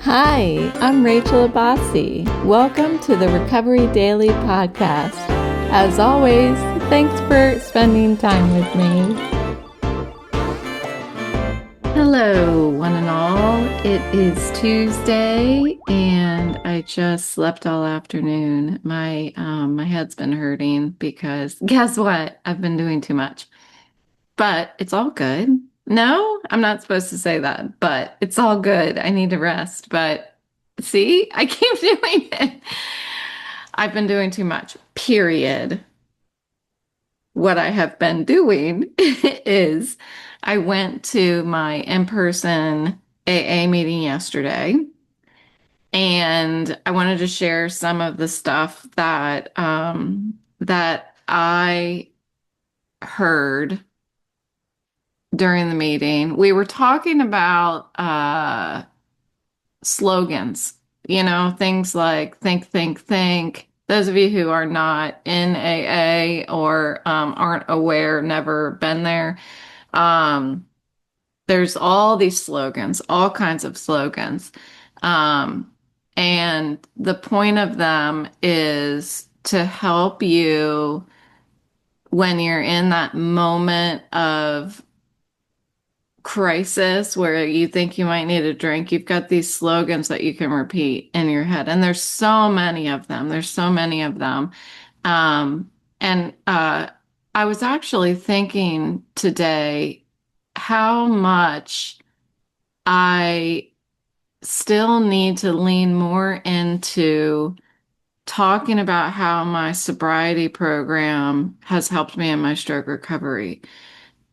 Hi, I'm Rachel Abbasi. Welcome to the Recovery Daily podcast. As always, thanks for spending time with me. Hello, one and all. It is Tuesday, and I just slept all afternoon. My head's been hurting because guess what? I've been doing too much. But it's all good. No, I'm not supposed to say that, but it's all good. I need to rest. But see, I keep doing it. I've been doing too much, period. What I have been doing is I went to my in-person AA meeting yesterday, and I wanted to share some of the stuff that I heard during the meeting. We were talking about slogans, things like think, think, think. Those of you who are not in AA or aren't aware, never been there, um, there's all these slogans, all kinds of slogans. Um, and the point of them is to help you when you're in that moment of crisis where you think you might need a drink, you've got these slogans that you can repeat in your head. And there's so many of them. There's so many of them. And I was actually thinking today how much I still need to lean more into talking about how my sobriety program has helped me in my stroke recovery.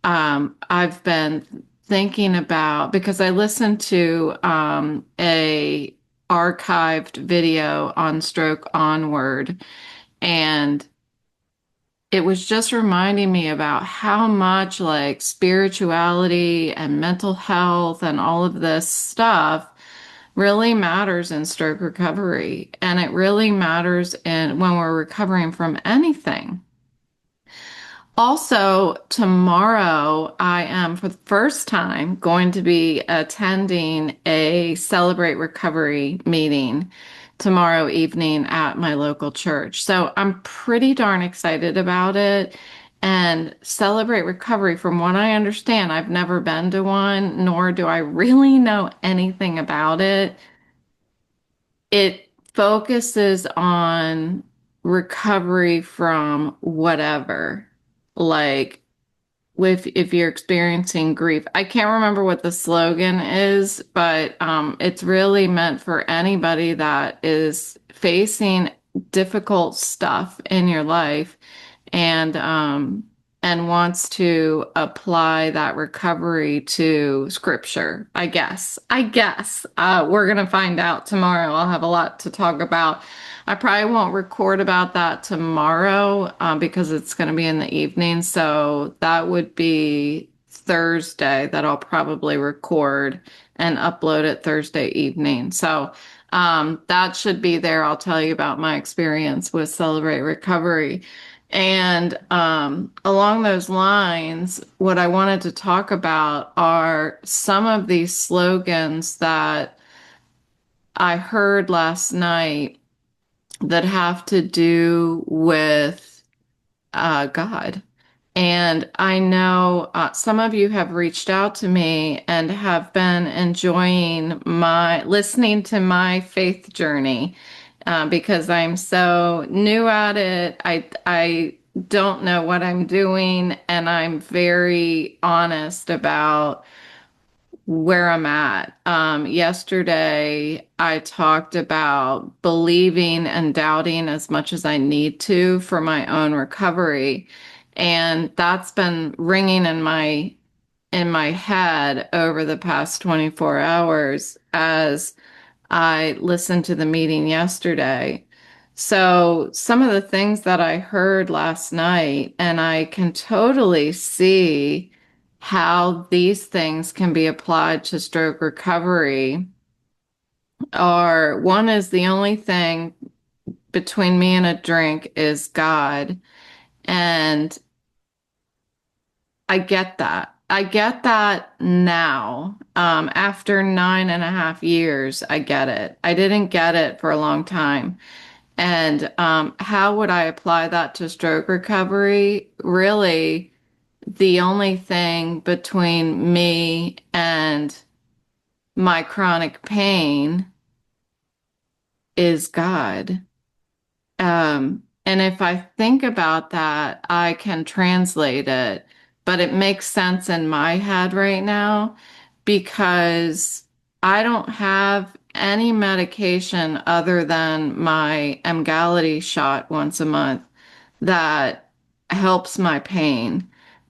I've been thinking about because I listened to a archived video on Stroke Onward, and it was just reminding me about how much like spirituality and mental health and all of this stuff really matters in stroke recovery, and it really matters in when we're recovering from anything. Also, tomorrow I am for the first time going to be attending a Celebrate Recovery meeting tomorrow evening at my local church. So I'm pretty darn excited about it. And Celebrate Recovery, from what I understand, I've never been to one, nor do I really know anything about it. It focuses on recovery from whatever, like if you're experiencing grief. I can't remember what the slogan is, but it's really meant for anybody that is facing difficult stuff in your life and wants to apply that recovery to scripture. I guess we're gonna find out tomorrow. I'll have a lot to talk about. I probably won't record about that tomorrow because it's going to be in the evening. So that would be Thursday that I'll probably record and upload it Thursday evening. So that should be there. I'll tell you about my experience with Celebrate Recovery. And along those lines, what I wanted to talk about are some of these slogans that I heard last night that have to do with God. And I know some of you have reached out to me and have been enjoying my listening to my faith journey because I'm so new at it. I don't know what I'm doing, and I'm very honest about where I'm at. Yesterday, I talked about believing and doubting as much as I need to for my own recovery. And that's been ringing in my head over the past 24 hours as I listened to the meeting yesterday. So some of the things that I heard last night, and I can totally see how these things can be applied to stroke recovery, are one is the only thing between me and a drink is God. And I get that. I get that now. After 9.5 years, I get it. I didn't get it for a long time. And how would I apply that to stroke recovery? Really, the only thing between me and my chronic pain is God. And if I think about that, I can translate it, but it makes sense in my head right now because I don't have any medication other than my Emgality shot once a month that helps my pain.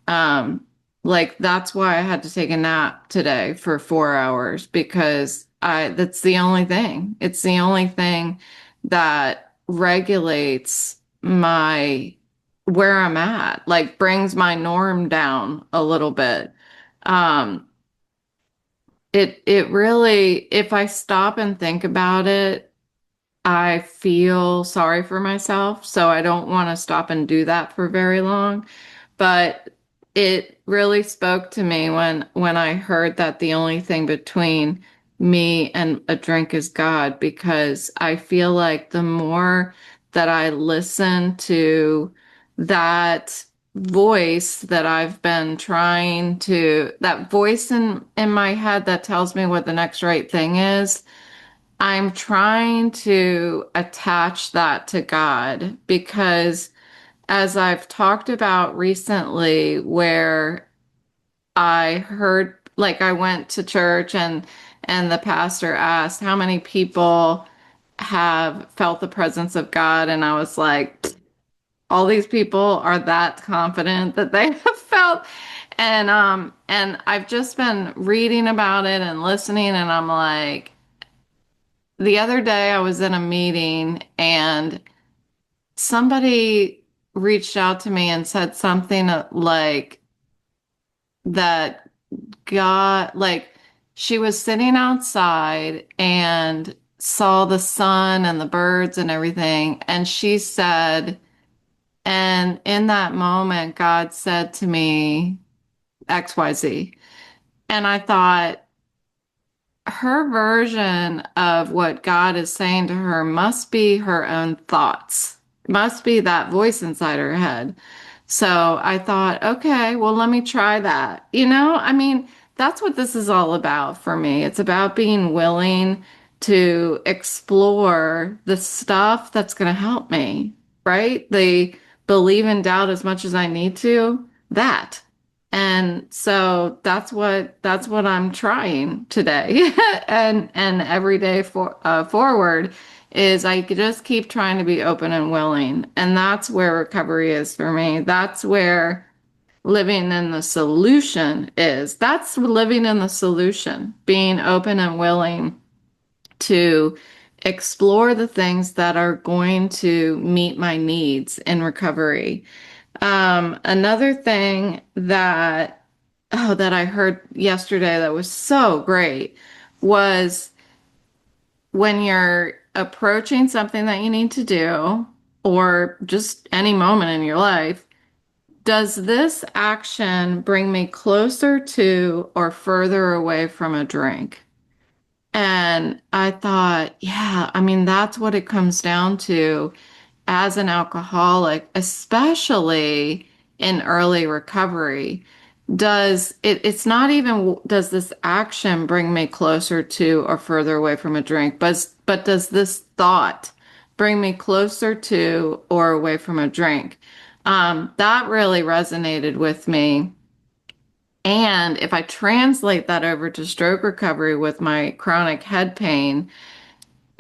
Um, like that's why I had to take a nap today for 4 hours because that's the only thing. It's the only thing that regulates my where I'm at, like brings my norm down a little bit. Um, it really, if I stop and think about it, I feel sorry for myself, so I don't want to stop and do that for very long. But it really spoke to me when I heard that the only thing between me and a drink is God, because I feel like the more that I listen to that voice that I've been trying to, that voice in my head that tells me what the next right thing is, I'm trying to attach that to God because as I've talked about recently, where I heard, like I went to church and the pastor asked how many people have felt the presence of God, and I was like, all these people are that confident that they have felt. And I've just been reading about it and listening, and I'm like, the other day I was in a meeting and somebody reached out to me and said something like that like she was sitting outside and saw the sun and the birds and everything. And she said, and in that moment, God said to me, XYZ. And I thought, her version of what God is saying to her must be her own thoughts, must be that voice inside her head. So I thought, okay, well, let me try that. I mean, that's what this is all about for me. It's about being willing to explore the stuff that's going to help me, right? The believe in doubt as much as I need to, that. And so that's what I'm trying today and every day forward is I just keep trying to be open and willing. And that's where recovery is for me. That's where living in the solution is. That's living in the solution, being open and willing to explore the things that are going to meet my needs in recovery. Another thing that I heard yesterday that was so great was when you're approaching something that you need to do, or just any moment in your life, does this action bring me closer to or further away from a drink? And I thought, yeah, I mean, that's what it comes down to as an alcoholic, especially in early recovery. It's not even does this action bring me closer to or further away from a drink, but does this thought bring me closer to or away from a drink? That really resonated with me. And if I translate that over to stroke recovery with my chronic head pain,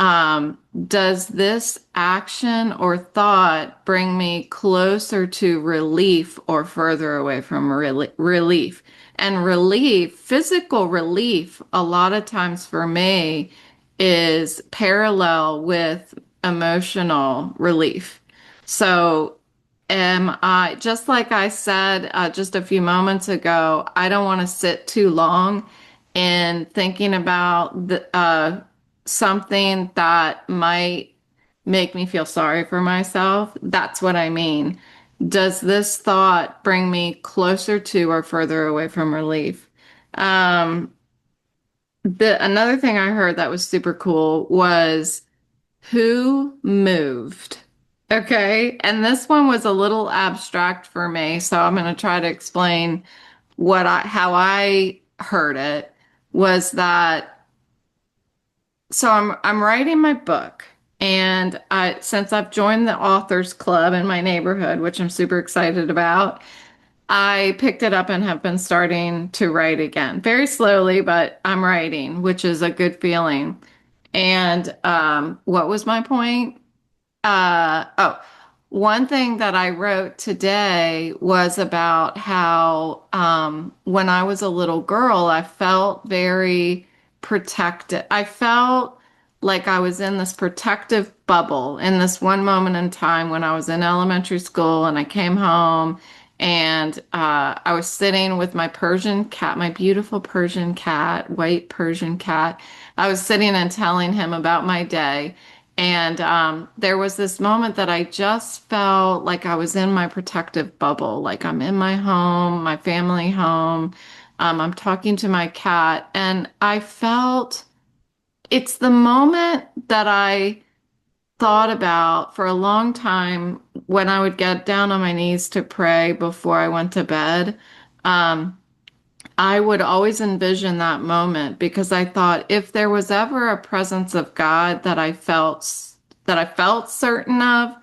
does this action or thought bring me closer to relief or further away from relief? And relief, physical relief, a lot of times for me is parallel with emotional relief. So am I, just like I said just a few moments ago, I don't want to sit too long in thinking about something that might make me feel sorry for myself. That's what I mean. Does this thought bring me closer to or further away from relief? Um, another thing I heard that was super cool was who moved? Okay. And this one was a little abstract for me, so I'm going to try to explain how I heard it was that so I'm writing my book, and since I've joined the authors club in my neighborhood, which I'm super excited about, I picked it up and have been starting to write again. Very slowly, but I'm writing, which is a good feeling. And what was my point? One thing that I wrote today was about how when I was a little girl, I felt very protected. I felt like I was in this protective bubble in this one moment in time when I was in elementary school and I came home and I was sitting with my Persian cat, my beautiful Persian cat, white Persian cat. I was sitting and telling him about my day. And there was this moment that I just felt like I was in my protective bubble, like I'm in my home, my family home. I'm talking to my cat, and I felt it's the moment that I thought about for a long time when I would get down on my knees to pray before I went to bed. Um, I would always envision that moment because I thought if there was ever a presence of God that I felt certain of,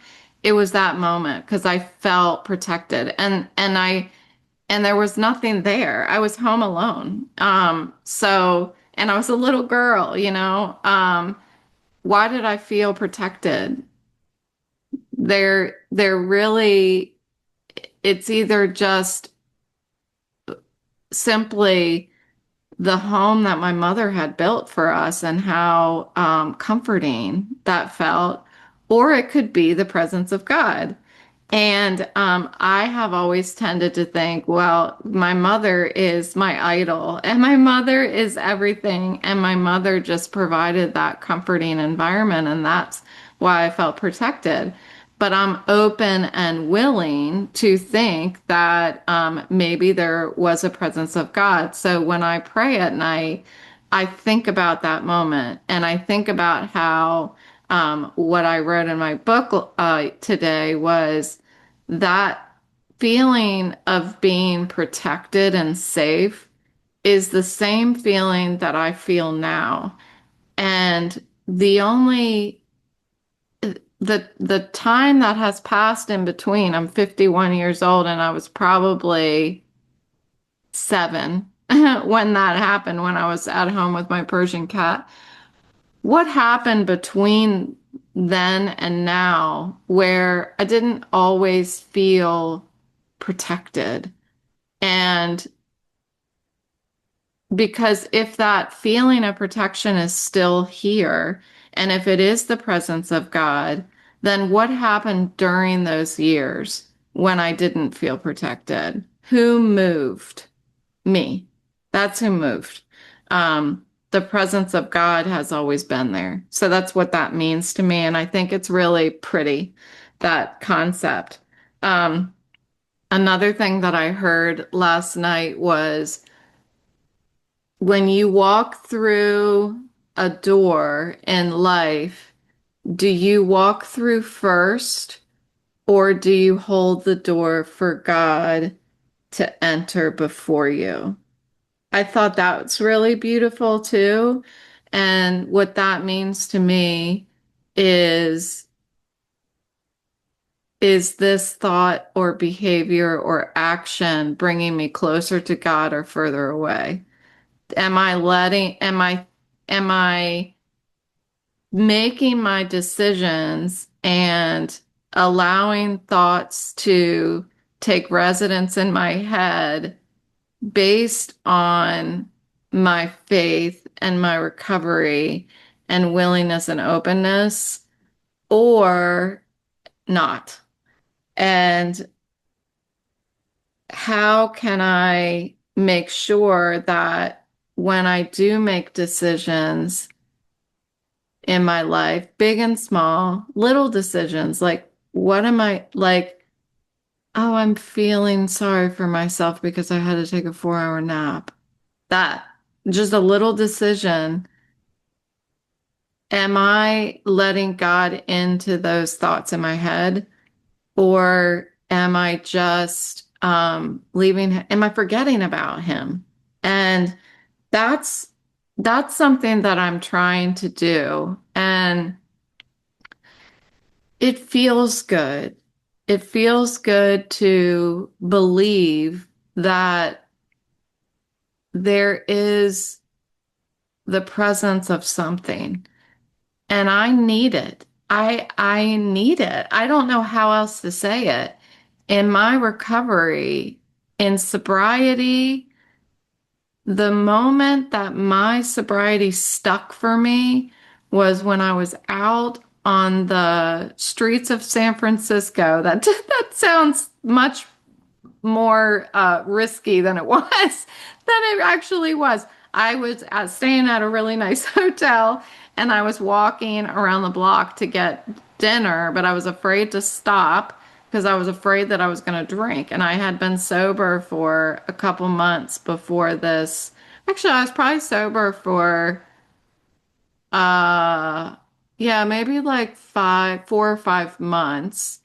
it was that moment because I felt protected and there was nothing there. I was home alone. And I was a little girl, you know. Why did I feel protected? They're really it's either just simply the home that my mother had built for us and how comforting that felt, or it could be the presence of God. And I have always tended to think, well, my mother is my idol, and my mother is everything, and my mother just provided that comforting environment, and that's why I felt protected. But I'm open and willing to think that maybe there was a presence of God. So when I pray at night, I think about that moment, and I think about how what I wrote in my book today was that feeling of being protected and safe is the same feeling that I feel now. And the time that has passed in between, I'm 51 years old and I was probably 7 when that happened, when I was at home with my Persian cat. What happened between then and now where I didn't always feel protected? And because if that feeling of protection is still here, and if it is the presence of God, then what happened during those years when I didn't feel protected? Who moved? Me. That's who moved. The presence of God has always been there. So that's what that means to me. And I think it's really pretty, that concept. Um, Another thing that I heard last night was when you walk through a door in life, do you walk through first or do you hold the door for God to enter before you? I thought that was really beautiful too. And what that means to me is is this thought or behavior or action bringing me closer to God or further away? Am I making my decisions and allowing thoughts to take residence in my head based on my faith and my recovery and willingness and openness, or not? And how can I make sure that when I do make decisions in my life, big and small, little decisions, like what am I like? Oh, I'm feeling sorry for myself because I had to take a 4 hour nap. That just a little decision. Am I letting God into those thoughts in my head? Or am I just am I forgetting about him? And that's that's something that I'm trying to do. And it feels good. It feels good to believe that there is the presence of something. And I need it. I need it. I don't know how else to say it. In my recovery, in sobriety, the moment that my sobriety stuck for me was when I was out on the streets of San Francisco. That that sounds much more risky than it was, than it actually was. I was staying at a really nice hotel and I was walking around the block to get dinner, but I was afraid to stop because I was afraid that I was going to drink. And I had been sober for a couple months before this. Actually, I was probably sober for, uh, yeah, maybe like 4 or 5 months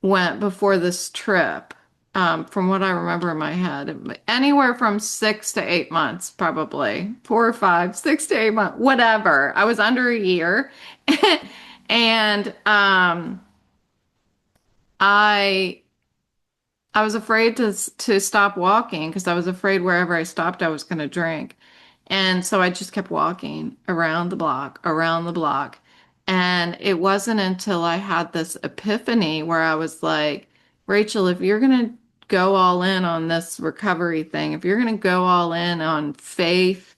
went before this trip, from what I remember in my head. Anywhere from 6 to 8 months, probably 4 or 5, 6 to 8 months, whatever. I was under a year. And I I was afraid to stop walking because I was afraid wherever I stopped, I was going to drink. And so I just kept walking around the block. And it wasn't until I had this epiphany where I was like, Rachel, if you're going to go all in on this recovery thing, if you're going to go all in on faith,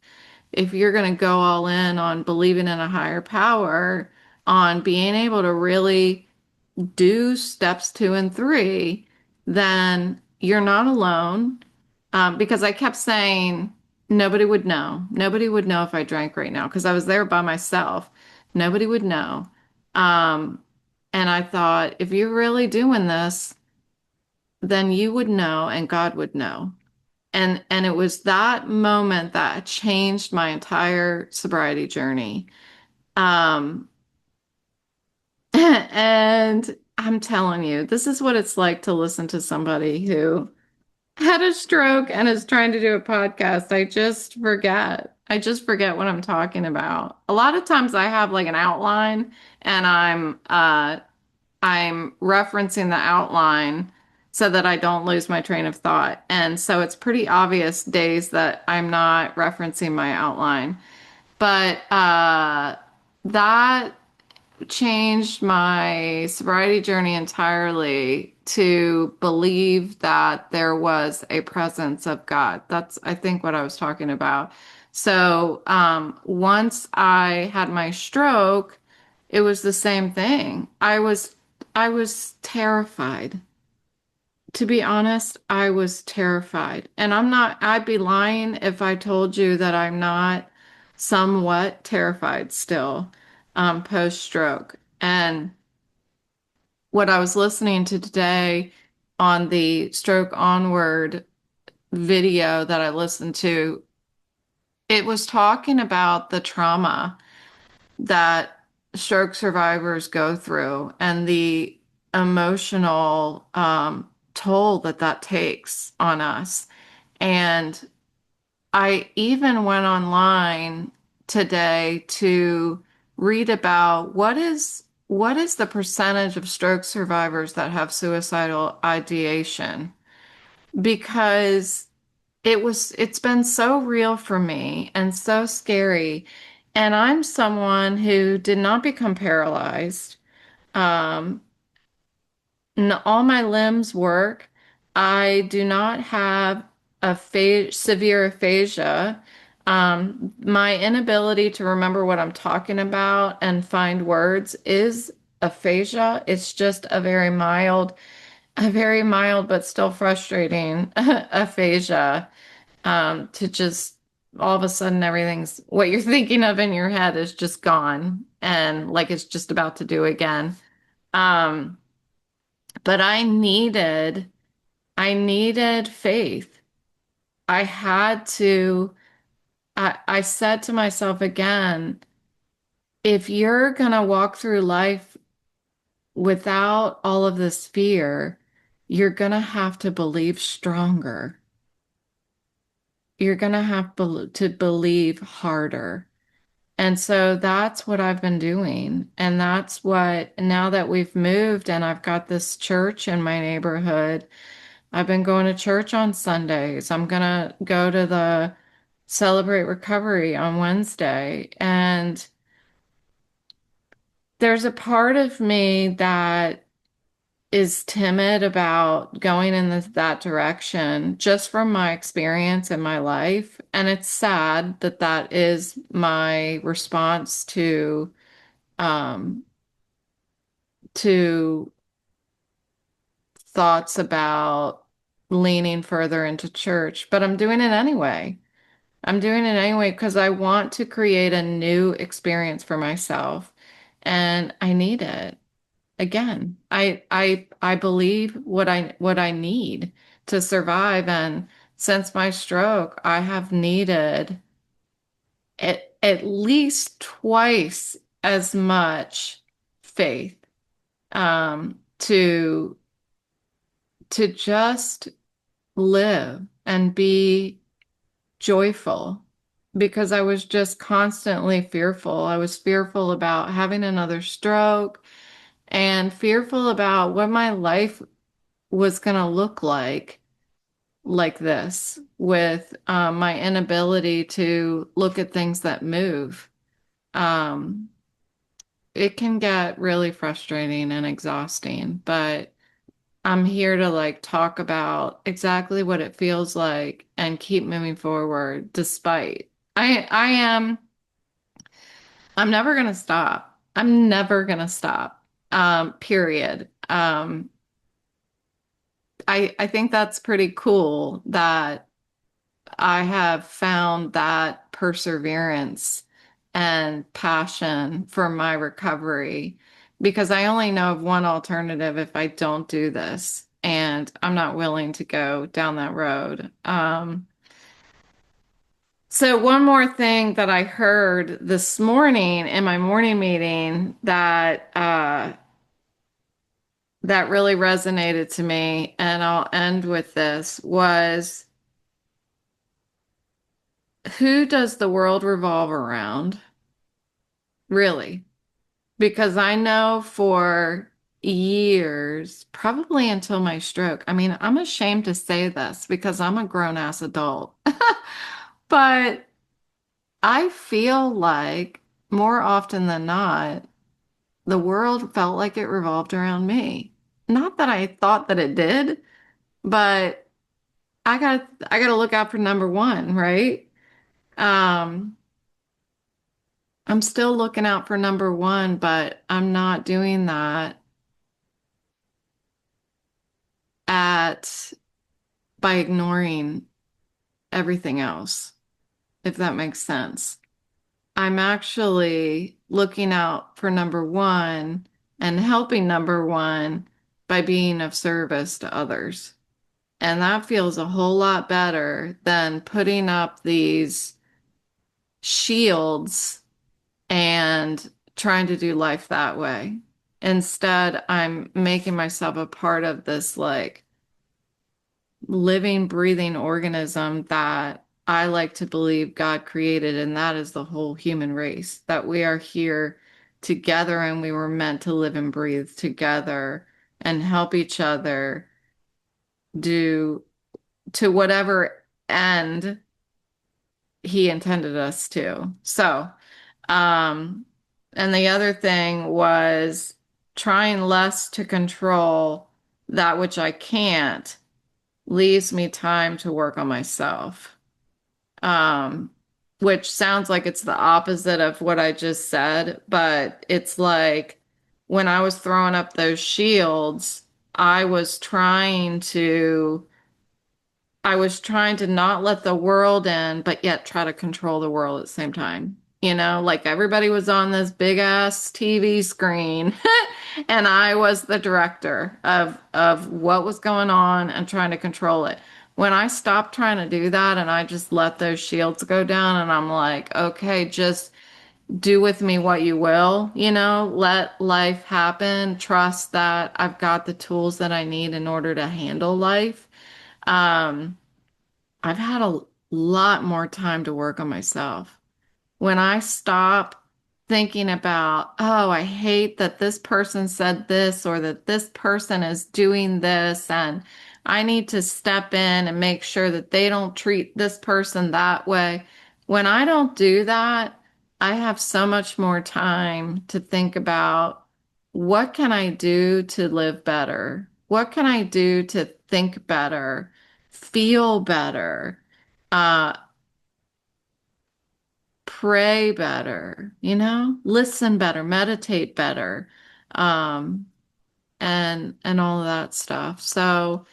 if you're going to go all in on believing in a higher power, on being able to really do steps 2 and 3, then you're not alone. Because I kept saying nobody would know. Nobody would know if I drank right now because I was there by myself. Nobody would know. Um, and I thought, if you're really doing this, then you would know and God would know. And it was that moment that changed my entire sobriety journey. Um, And I'm telling you, this is what it's like to listen to somebody who had a stroke and is trying to do a podcast. I just forget. I just forget what I'm talking about. A lot of times I have like an outline and I'm referencing the outline so that I don't lose my train of thought. And so it's pretty obvious days that I'm not referencing my outline. But that changed my sobriety journey entirely to believe that there was a presence of God. That's, I think, what I was talking about. So, once I had my stroke, it was the same thing. I was terrified. To be honest, I was terrified. And I'd be lying if I told you that I'm not somewhat terrified still, post stroke. And what I was listening to today on the Stroke Onward video that I listened to, it was talking about the trauma that stroke survivors go through and the emotional toll that that takes on us. And I even went online today to read about what is the percentage of stroke survivors that have suicidal ideation, because it's been so real for me and so scary. And I'm someone who did not become paralyzed. Um, all my limbs work. I do not have severe aphasia. My inability to remember what I'm talking about and find words is aphasia. It's just a very mild but still frustrating aphasia. To just all of a sudden everything's what you're thinking of in your head is just gone and like it's just about to do again. Um, but I needed I needed faith. I had to, I said to myself again, if you're gonna walk through life without all of this fear, you're gonna have to believe stronger. You're gonna have to believe harder. And so that's what I've been doing. And that's what, now that we've moved and I've got this church in my neighborhood, I've been going to church on Sundays. I'm gonna go to the Celebrate Recovery on Wednesday. And there's a part of me that is timid about going in that direction just from my experience in my life. And it's sad that that is my response um, to thoughts about leaning further into church, but I'm doing it anyway. I'm doing it anyway because I want to create a new experience for myself and I need it. Again, I believe what I need to survive, and since my stroke, I have needed at least twice as much faith to just live and be joyful because I was just constantly fearful. I was fearful about having another stroke and fearful about what my life was going to look like this, with my inability to look at things that move. Um, it can get really frustrating and exhausting, but I'm here to like talk about exactly what it feels like and keep moving forward despite. I am I'm never gonna stop. I'm never gonna stop. Period. I think that's pretty cool that I have found that perseverance and passion for my recovery because I only know of one alternative if I don't do this, and I'm not willing to go down that road. So one more thing that I heard this morning in my morning meeting that really resonated to me, and I'll end with this, was who does the world revolve around? Really? Because I know for years, probably until my stroke, I mean, I'm ashamed to say this because I'm a grown-ass adult, but I feel like more often than not, the world felt like it revolved around me. Not that I thought that it did, but I got to look out for number one, right? Um, I'm still looking out for number one, but I'm not doing that at by ignoring everything else, if that makes sense. I'm actually looking out for number one and helping number one by being of service to others. And that feels a whole lot better than putting up these shields and trying to do life that way. Instead, I'm making myself a part of this like living, breathing organism that I like to believe God created, and that is the whole human race, that we are here together and we were meant to live and breathe together and help each other do to whatever end he intended us to. So, um, and the other thing was trying less to control that which I can't leaves me time to work on myself. Um, which sounds like it's the opposite of what I just said, but it's like when I was throwing up those shields, I was trying to I was trying to not let the world in, but yet try to control the world at the same time. like everybody was on this big ass TV screen and I was the director of what was going on and trying to control it. When I stopped trying to do that and I just let those shields go down and I'm like, okay, just do with me what you will, let life happen. Trust that I've got the tools that I need in order to handle life. Um, I've had a lot more time to work on myself. When I stop thinking about, oh, I hate that this person said this or that this person is doing this, and I need to step in and make sure that they don't treat this person that way. When I don't do that, I have so much more time to think about what can I do to live better? What can I do to think better, feel better? Uh, Pray better, listen better, meditate better, um, and all of that stuff. So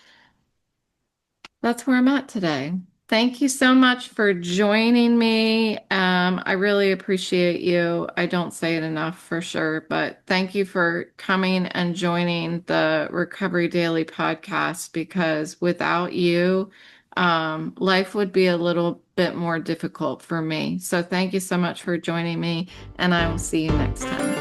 that's where I'm at today. Thank you so much for joining me. I really appreciate you. I don't say it enough for sure, but thank you for coming and joining the Recovery Daily podcast because without you, life would be a little bit more difficult for me. So thank you so much for joining me, and I will see you next time.